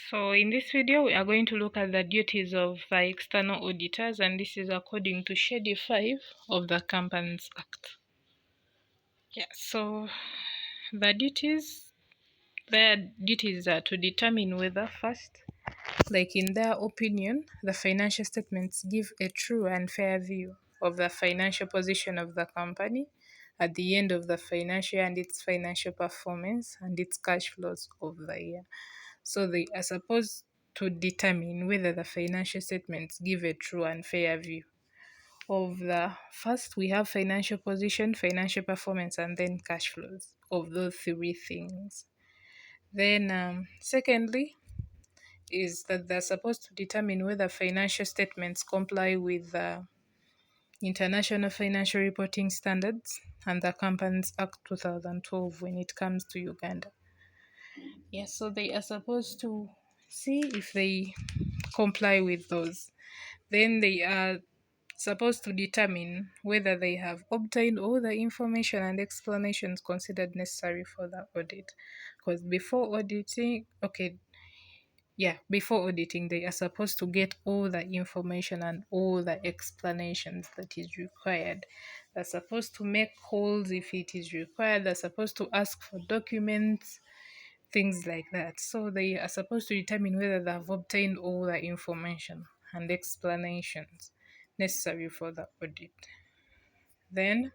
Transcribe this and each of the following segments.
So in this video, we are going to look at the duties of the external auditors, and this is according to Schedule 5 of the Companies Act. Yeah, so the their duties are to determine whether first, like in their opinion, the financial statements give a true and fair view of the financial position of the company at the end of the financial year and its financial performance and its cash flows of the year. So they are supposed to determine whether the financial statements give a true and fair view of the first we have financial position, financial performance, and then cash flows of those three things. Then secondly is that they're supposed to determine whether financial statements comply with the International Financial Reporting Standards and the Companies Act 2012 when it comes to Uganda. Yes, so they are supposed to see if they comply with those. Then they are supposed to determine whether they have obtained all the information and explanations considered necessary for the audit. Because before auditing, they are supposed to get all the information and all the explanations that is required. They're supposed to make calls if it is required. They're supposed to ask for documents, things like that. So they are supposed to determine whether they have obtained all the information and explanations necessary for the audit. Then,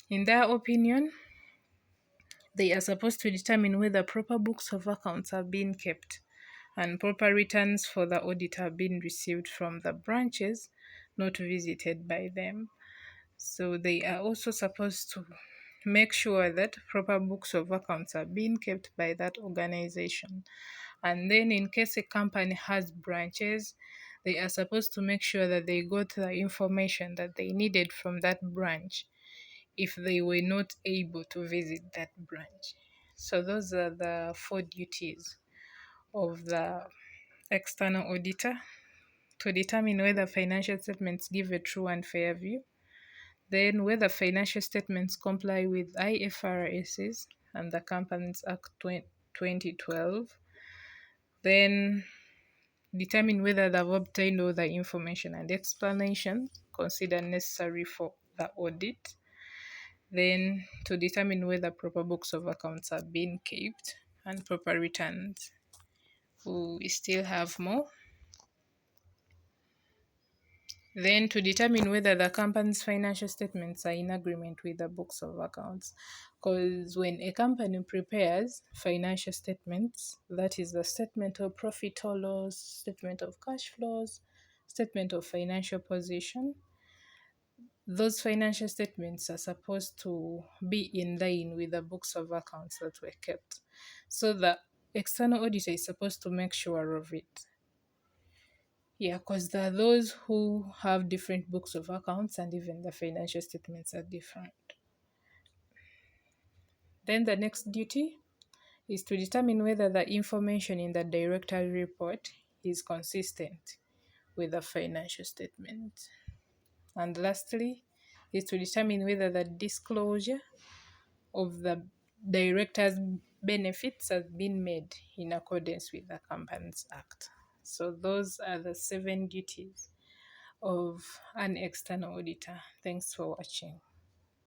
in their opinion, they are supposed to determine whether proper books of accounts are being kept and proper returns for the audit are being received from the branches not visited by them. So they are also supposed to make sure that proper books of accounts are being kept by that organization. And then in case a company has branches, they are supposed to make sure that they got the information that they needed from that branch if they were not able to visit that branch. So those are the 4 duties of the external auditor: to determine whether financial statements give a true and fair view, then whether financial statements comply with IFRSs and the Companies Act 2012, then determine whether they've obtained all the information and explanation considered necessary for the audit, then to determine whether proper books of accounts are being kept and proper returns. We still have more. Then to determine whether the company's financial statements are in agreement with the books of accounts. Because when a company prepares financial statements, that is the statement of profit or loss, statement of cash flows, statement of financial position, those financial statements are supposed to be in line with the books of accounts that were kept. So the external auditor is supposed to make sure of it. Yeah, because there are those who have different books of accounts and even the financial statements are different. Then the next duty is to determine whether the information in the director's report is consistent with the financial statement. And lastly, is to determine whether the disclosure of the director's benefits has been made in accordance with the Companies Act. So those are the 7 duties of an external auditor. Thanks for watching.